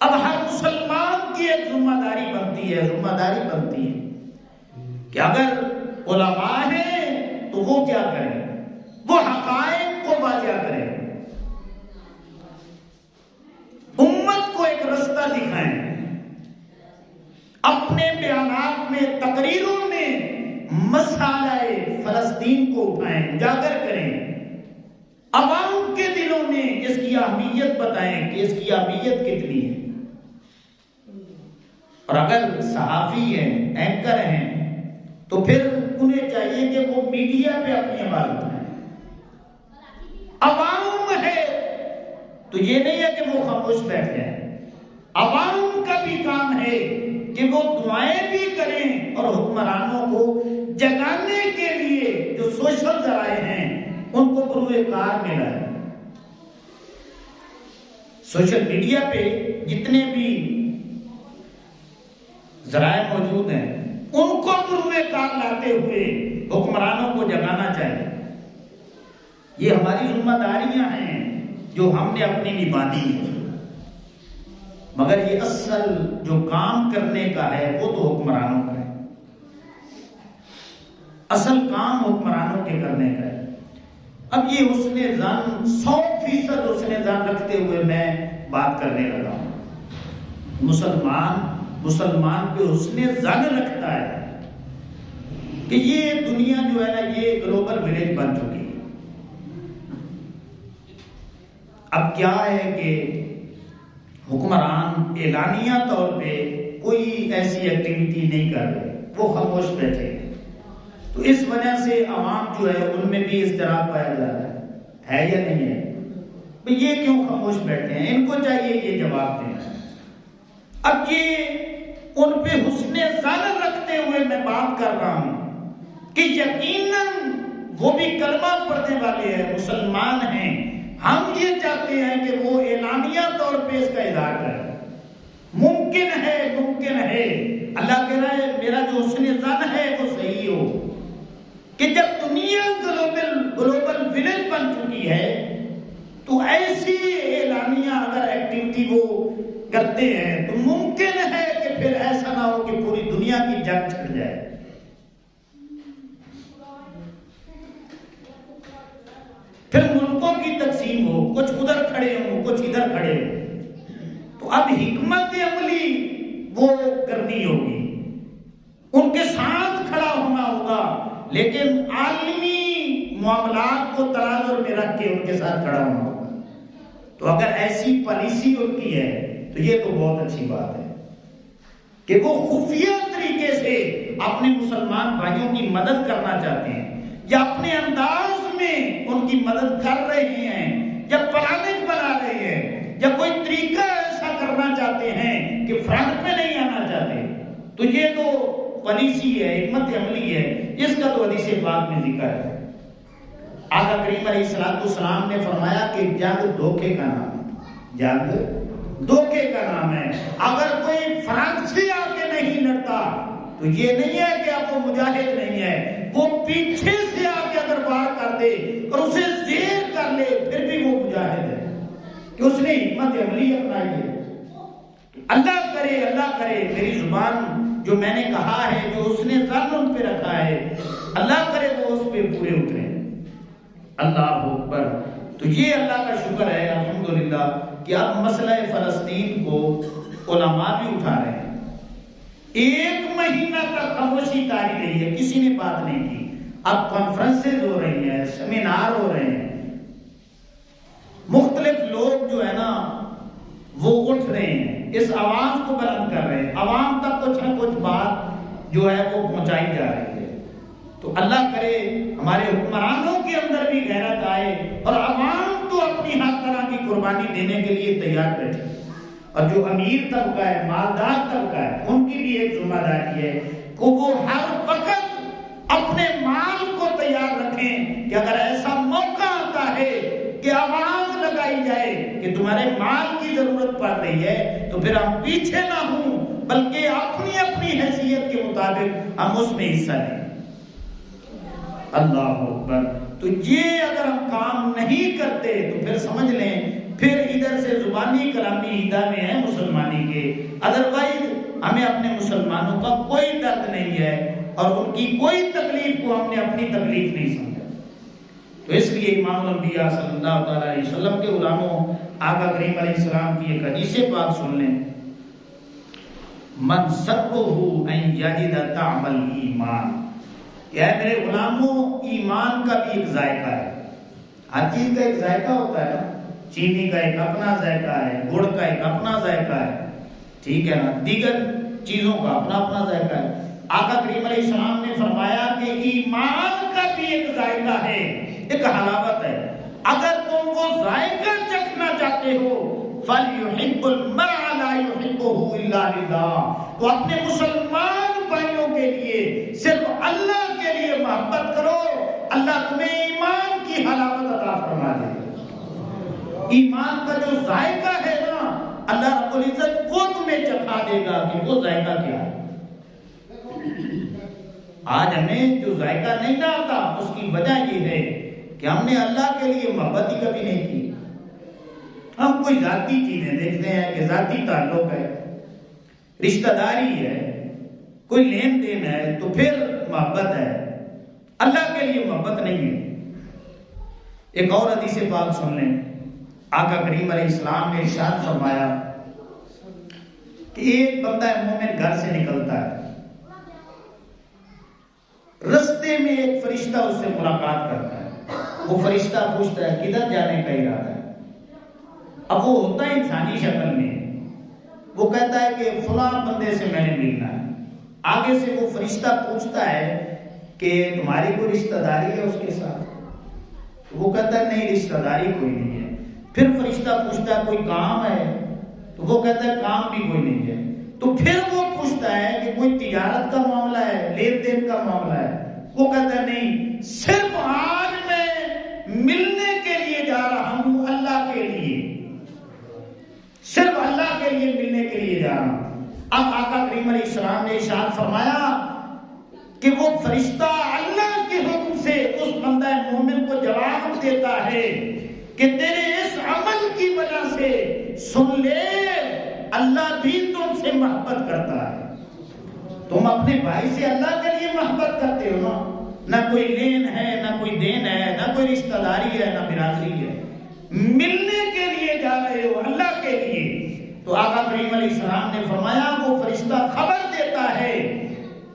اب ہر مسلمان کی ایک ذمہ داری بنتی ہے کہ اگر علماء ہیں تو وہ کیا کریں؟ وہ حقائق کو واضح کریں، امت کو ایک رستہ دکھائیں، اپنے بیانات میں، تقریروں میں مسئلہ فلسطین کو اٹھائیں، اجاگر کریں، عوام کے دلوں میں اس کی اہمیت بتائیں کہ اس کی اہمیت کتنی ہے۔ اور اگر صحافی ہیں، اینکر ہیں، تو پھر انہیں چاہیے کہ وہ میڈیا پہ اپنی آواز اٹھائیں۔ عوام ہے تو یہ نہیں ہے کہ وہ خاموش بیٹھ جائیں، عوام کا بھی کام ہے کہ وہ دعائیں بھی کریں اور حکمرانوں کو جگانے کے لیے جو سوشل ذرائع ہیں ان کو بروئے کار میں لائیں۔ سوشل میڈیا پہ جتنے بھی ذرائع موجود ہیں ان کو بروئے کار لاتے ہوئے حکمرانوں کو جگانا چاہیے۔ یہ ہماری ذمہ داریاں ہیں جو ہم نے اپنی نبھانی ہے، مگر یہ اصل جو کام کرنے کا ہے وہ تو حکمرانوں کا ہے، اصل کام حکمرانوں کے کرنے کا ہے۔ اب یہ حسن ظن 100% حسن ظن رکھتے ہوئے میں بات کرنے لگا ہوں۔ مسلمان پہ حسن ظن رکھتا ہے کہ یہ دنیا جو ہے نا یہ گلوبل ولیج بن چکی ہے۔ اب کیا ہے کہ حکمران اعلانیہ طور پہ کوئی ایسی ایکٹیویٹی نہیں کر رہے، وہ خاموش بیٹھے ہیں، تو اس وجہ سے عوام جو ہے ان میں بھی اضطراب پایا جا رہا ہے یا نہیں ہے؟ یہ کیوں خاموش بیٹھے ہیں؟ ان کو چاہیے یہ جواب دیں۔ اب یہ ان پہ حسن ظن رکھتے ہوئے میں بات کر رہا ہوں کہ یقیناً وہ بھی کلمہ پڑھنے والے ہیں، مسلمان ہیں، ہم یہ چاہتے ہیں کہ وہ اعلانیہ طور پہ اس کا اظہار کریں۔ ممکن ہے اللہ کہہ رہا ہے میرا جو حسن ظن ہے وہ صحیح ہو کہ جب دنیا گلوبل ولیج بن چکی ہے تو ایسی اعلانیہ اگر ایکٹیویٹی وہ کرتے ہیں تو ممکن ہے کہ پھر ایسا نہ ہو کہ پوری دنیا کی جنگ چھڑ جائے۔ پھر ملکوں کی تقسیم ہو، کچھ ادھر کھڑے ہوں کچھ ادھر کھڑے ہوں، تو اب حکمت عملی وہ کرنی ہوگی، ان کے ساتھ کھڑا ہونا ہوگا، لیکن عالمی معاملات کو تناظر میں رکھ کے ان کے ساتھ کھڑا ہونا ہوگا۔ تو اگر ایسی پالیسی ان کی ہے تو یہ تو بہت اچھی بات ہے کہ وہ خفیہ طریقے سے اپنے مسلمان بھائیوں کی مدد کرنا چاہتے ہیں، یا اپنے انداز میں ان کی مدد کر رہے ہیں، یا پلاننگ بنا رہے ہیں، یا کوئی طریقہ ایسا کرنا چاہتے ہیں کہ فرنٹ میں نہیں آنا چاہتے، تو یہ تو پالیسی ہے، حکمت عملی ہے، اس کا تو حدیث پاک میں ذکر ہے۔ آقا کریم علیہ السلام نے فرمایا کہ جنگ دھوکے کا نام ہے، جنگ دھوکے کا نام ہے۔ اگر کوئی فرنٹ سے آگے نہیں لڑتا تو یہ نہیں ہے کہ اب وہ مجاہد نہیں ہے، وہ پیچھے سے آگے اگر وار کر دے اور اسے زیر کر لے پھر بھی وہ مجاہد ہے، کہ اس نے حکمت عملی اپنائی ہے۔ اللہ کرے میری زبان جو میں نے کہا ہے، جو اس نے ظن ان پہ رکھا ہے، اللہ کرے وہ اس پہ پورے اترے۔ اللہ اکبر۔ تو یہ اللہ کا شکر ہے الحمدللہ کہ اب مسئلہ فلسطین کو علماء بھی اٹھا رہے ہیں۔ 1 مہینہ تک خاموشی تاری رہی ہے، کسی نے بات نہیں کی۔ اب کانفرنسز ہو رہی ہیں، سیمینار ہو رہے ہیں، مختلف لوگ جو ہے نا وہ اٹھ رہے ہیں، اس آواز کو بلند کر رہے ہیں، عوام تک کچھ نہ کچھ بات جو ہے وہ پہنچائی جا رہی ہے۔ تو اللہ کرے ہمارے حکمرانوں کے اندر بھی غیرت آئے اور عوام تو اپنی ہر طرح کی قربانی دینے کے لیے تیار بیٹھے، اور جو امیر طبقہ ہے، مالدار طبقہ ہے، ان کی بھی ایک ذمہ داری ہے کہ وہ ہر وقت اپنے مال کو تیار رکھیں کہ اگر ایسا موقع آتا ہے کہ آواز لگائی جائے کہ تمہارے مال کی کی ضرورت پڑ رہی ہے تو پھر ہم پیچھے نہ ہوں بلکہ اپنی اپنی حیثیت کے مطابق ہم اس میں حصہ لیں۔ اللہ اکبر۔ تو یہ اگر ہم کام نہیں کرتے تو پھر سمجھ لیں پھر ادھر سے زبانی کلامی عیدہ میں ہے مسلمانی کے، ادروائز ہمیں اپنے مسلمانوں کا کوئی درد نہیں ہے اور ان کی کوئی تکلیف کو ہم نے اپنی تکلیف نہیں سمجھا۔ تو اس لیے امام الانبیاء صلی اللہ تعالی علیہ وسلم کے غلاموں، آقا کریم علیہ السلام کی ایک حدیث پاک سن لیں، من سرہ ان یجد طعم الایمان، یہ میرے غلاموں ایمان کا بھی ایک ذائقہ ہے۔ ہر چیز کا ایک ذائقہ ہوتا ہے نا، چینی کا ایک اپنا ذائقہ ہے، گڑ کا ایک اپنا ذائقہ ہے، ٹھیک ہے نا، دیگر چیزوں کا اپنا اپنا ذائقہ ہے۔ آقا کریم علیہ السلام نے فرمایا کہ ایمان کا بھی ایک ذائقہ ہے، ایک حلاوت ہے۔ اگر تم وہ ذائقہ چکھنا چاہتے ہو فَلْيُحِبُّ الْمَرْءَ لَا يُحِبُّهُ إِلَّا لِلَّهِ، تو اپنے مسلمان بھائیوں کے لیے صرف اللہ کے لیے محبت کرو، اللہ تمہیں ایمان کی حلاوت عطا فرما دے گا۔ ایمان کا جو ذائقہ ہے نا، اللہ رب العزت وہ تمہیں چکھا دے گا کہ وہ ذائقہ کیا ہے۔ آج ہمیں جو ذائقہ نہیں نہ آتا اس کی وجہ یہ ہے کہ ہم نے اللہ کے لیے محبت ہی کبھی نہیں کی۔ ہم کوئی ذاتی چیزیں دیکھتے ہیں کہ ذاتی تعلق ہے، رشتہ داری ہے، کوئی لین دین ہے تو پھر محبت ہے، اللہ کے لیے محبت نہیں ہے۔ ایک اور حدیث پاک سن لیں، آقا کریم علیہ السلام نے ارشاد فرمایا کہ ایک بندہ مومن گھر سے نکلتا ہے، رستے میں ایک فرشتہ اس سے ملاقات کرتا ہے، وہ فرشتہ پوچھتا ہے کدھر جانے کا ارادہ ہے؟ اب وہ ہوتا ہے انسانی شکل میں، وہ کہتا ہے کہ فلاں بندے سے میں نے ملنا ہے۔ آگے سے وہ فرشتہ پوچھتا ہے کہ تمہاری کوئی رشتہ داری ہے اس کے ساتھ؟ وہ کہتا ہے نہیں، رشتہ داری کوئی نہیں ہے۔ پھر فرشتہ پوچھتا ہے کوئی کام ہے؟ تو وہ کہتا ہے کام بھی کوئی نہیں ہے۔ تو پھر وہ پوچھتا ہے کہ کوئی تجارت کا معاملہ ہے، لین دین کا معاملہ ہے؟ وہ کہتا ہے نہیں، صرف آج میں ملنے کے لیے جا رہا ہوں، اللہ کے لیے، صرف اللہ کے لیے ملنے کے لیے جا رہا ہوں۔ اب آقا کریم علیہ السلام نے ارشاد فرمایا کہ وہ فرشتہ اللہ کے حکم سے اس بندہ مومن کو جواب دیتا ہے کہ تیرے اس عمل کی وجہ سے سن لے اللہ بھی تم سے محبت کرتا ہے۔ تم اپنے بھائی سے اللہ کے لیے محبت کرتے ہو نا، نہ کوئی لین ہے، نہ کوئی دین ہے، نہ کوئی رشتہ داری ہے، نہ برادری ہے، ملنے کے لیے جا رہے ہو اللہ کے لیے۔ تو آقا کریم علیہ السلام نے فرمایا وہ فرشتہ خبر دیتا ہے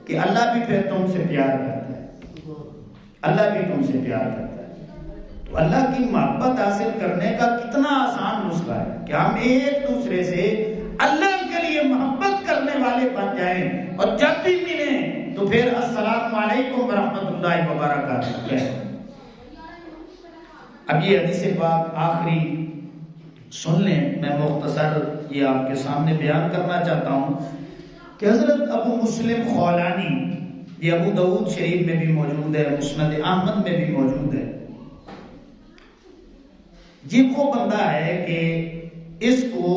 کہ اللہ بھی پھر تم سے پیار کرتا ہے، اللہ بھی تم سے پیار کرتا ہے۔ تو اللہ کی محبت حاصل کرنے کا کتنا آسان نسخہ ہے کہ ہم ایک دوسرے سے اللہ کے لیے محبت کرنے والے بن جائیں، اور جب بھی ملیں تو پھر السلام علیکم ورحمۃ اللہ وبرکاتہ۔ اب یہ حدیث پاک آخری سن لیں، میں مختصر یہ آپ کے سامنے بیان کرنا چاہتا ہوں کہ حضرت ابو مسلم خولانی، یہ ابو داؤد شریف میں بھی موجود ہے، مسند احمد میں بھی موجود ہے۔ یہ وہ بندہ ہے کہ اس کو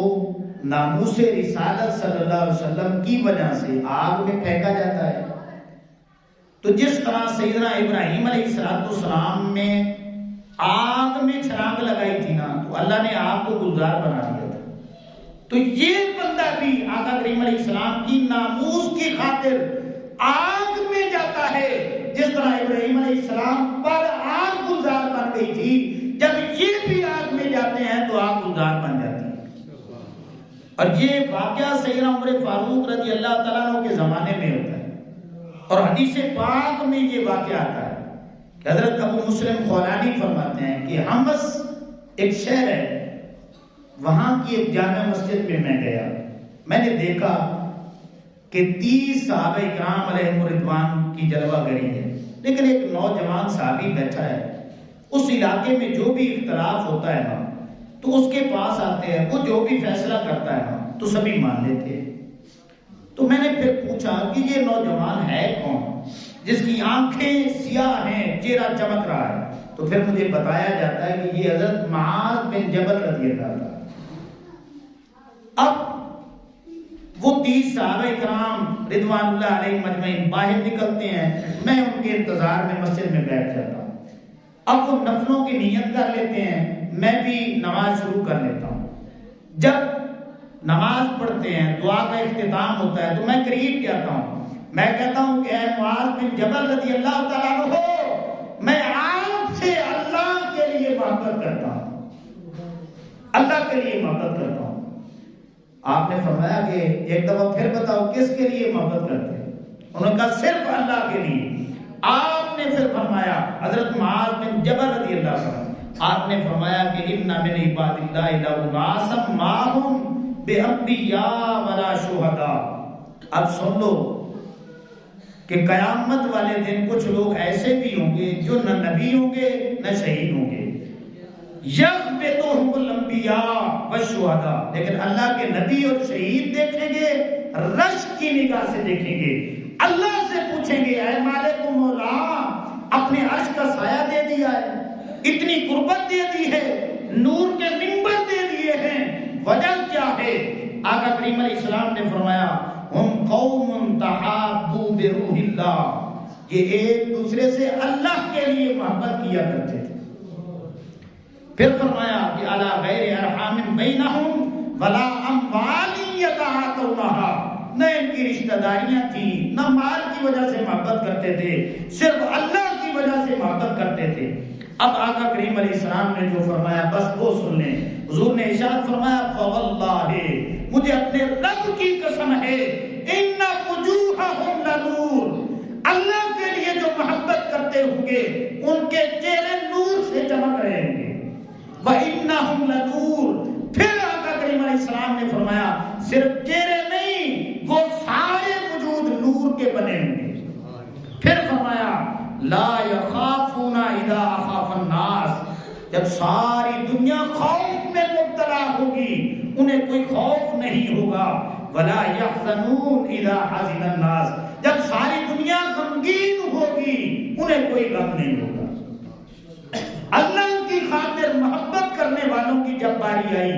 ناموس رسالت صلی اللہ علیہ وسلم کی وجہ سے آگ میں پھینکا جاتا ہے۔ تو جس طرح سیدنا ابراہیم علیہ السلام نے آگ میں چھلانگ لگائی تھی نا، تو اللہ نے آگ کو گلزار بنا دیا تھا۔ تو یہ بندہ بھی آقا کریم علیہ السلام کی ناموس کی خاطر آگ میں جاتا ہے، جس طرح ابراہیم علیہ السلام پر آگ گلزار بن گئی تھی، جب یہ بھی آگ میں جاتے ہیں تو آگ گلزار بن جاتی ہے۔ اور یہ واقعہ سیدنا عمر فاروق رضی اللہ تعالیٰ عنہ کے زمانے میں ہوتا ہے، اور حدیث پاک میں یہ واقعہ آتا ہے کہ حضرت ابو مسلم خولانی فرماتے ہیں کہ حمص ایک شہر ہے، وہاں کی ایک جامع مسجد میں میں گیا، میں نے دیکھا کہ 30 صحابہ اکرام علیہم رضوان کی جلوہ گری ہے، لیکن ایک نوجوان صحابی بیٹھا ہے۔ اس علاقے میں جو بھی اختلاف ہوتا ہے نا تو اس کے پاس آتے ہیں، وہ جو بھی فیصلہ کرتا ہے نا تو سبھی مان لیتے ہیں۔ تو میں نے پھر پوچھا کہ یہ نوجوان ہے کون جس کی آنکھیں سیاہ ہیں، چہرہ چمک رہا ہے؟ تو پھر مجھے بتایا جاتا ہے کہ یہ حضرت معاذ بن جبل رضی اللہ عنہ۔ اب وہ 30 صحابہ کرام رضوان اللہ علیہم اجمعین باہر نکلتے ہیں، میں ان کے انتظار میں مسجد میں بیٹھ جاتا ہوں۔ اب وہ نفلوں کی نیت کر لیتے ہیں، میں بھی نماز شروع کر لیتا ہوں۔ جب نماز پڑھتے ہیں، دعا کا اختتام ہوتا ہے، تو میں قریب جاتا ہوں، میں کہتا ہوں کہ اے معاذ بن جبل رضی اللہ تعالیٰ عنہ، میں آپ سے اللہ کے لیے محبت کرتا ہوں، اللہ کے لیے محبت کرتا ہوں۔ آپ نے فرمایا کہ ایک دفعہ پھر بتاؤ کس کے لیے محبت کرتے ہیں؟ انہوں نے کہا صرف اللہ کے لیے۔ آپ نے پھر فرمایا، حضرت معاذ بن جبل رضی اللہ عنہ، آپ نے فرمایا کہ ان من عباد اللہ لناسا معهم بانبیاء ولا شہداء۔ اب سن لو کہ قیامت والے دن کچھ لوگ ایسے بھی ہوں گے جو نہ نبی ہوں گے نہ شہید ہوں گے، یغبطہم الانبیاء والشہداء، لیکن اللہ کے نبی اور شہید دیکھیں گے، رشک کی نگاہ سے دیکھیں گے، اللہ سے پوچھیں گے اے مالک و مولا، اپنے عرش کا سایہ دے دیا ہے، اتنی قربت دے دی ہے، نور کے منبر دے دیے ہیں، وجہ کیا ہے؟ آقا کریم علیہ السلام نے فرمایا ہم قوم تحابوا بروح اللہ، یہ ایک دوسرے سے اللہ کے لیے محبت کیا کرتے تھے۔ پھر فرمایا کہ الا غیر ارحام بینہم ولا اموال یتعاطونہا، نہ ان کی رشتہ داریاں تھیں، نہ مال کی وجہ سے محبت کرتے تھے، صرف اللہ کی وجہ سے محبت کرتے تھے۔ اب آقا کریم علیہ السلام نے جو فرمایا بس وہ سن لیں۔ حضور نے ارشاد فرمایا فواللہ، مجھے اپنے رب کی قسم ہے، ان وجوہہم لنور، اللہ کے لیے جو محبت کرتے ہوں گے ان کے چہرے نور سے چمک رہے ہوں گے، وَإِنَّهُمْ لَنُورٌ۔ پھر آقا کریم علیہ السلام نے فرمایا صرف چہرے نہیں، وہ سارے وجود نور کے بنے ہوں گے۔ پھر فرمایا لا یخافون اذا اخاف الناس، جب ساری دنیا خوف میں مبتلا ہوگی انہیں کوئی خوف نہیں ہوگا، ولا یحزنون اذا حزن الناس، جب ساری دنیا غمگین ہوگی انہیں کوئی غم نہیں ہوگا۔ اللہ کی خاطر محبت کرنے والوں کی جب باری آئی،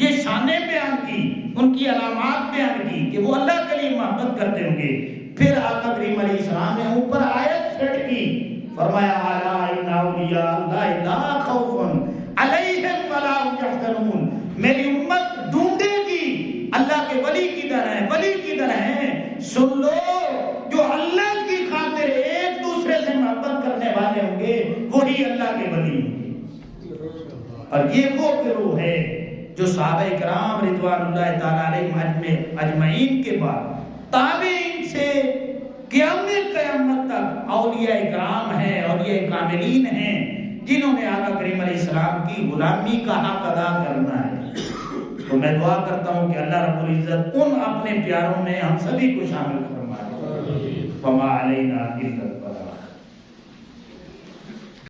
یہ شانیں بیان کی، ان کی علامات بیان کی کہ وہ اللہ کے لیے محبت کرتے ہوں گے۔ پھر آقا کریم علیہ السلام نے اوپر آیت سیٹ کی، فرمایا الا ان اولیاء اللہ لا خوف علیہم ولا هم یحزنون، میری امت ڈھونڈے گی اللہ کے ولی کدھر ہیں، ولی کدھر ہیں۔ سن لو، جو اللہ کی خاطر ایک دوسرے سے محبت کرنے والے ہوں گے وہی اللہ کے ولی ہوں گے۔ اور یہ وہ گروہ ہے جو صحابہ کرام رضوان اللہ تعالی علیہم اجمعین کے بعد تابعین سے قیامت تک اولیاء کرام ہیں، اولیاء کاملین ہیں، جنہوں نے آقا کریم علیہ السلام کی غلامی کا حق ادا کرنا ہے۔ تو میں دعا کرتا ہوں کہ اللہ رب العزت ان اپنے پیاروں میں ہم سبھی کو شامل فرمائے۔ وما علینا الا البلاغ۔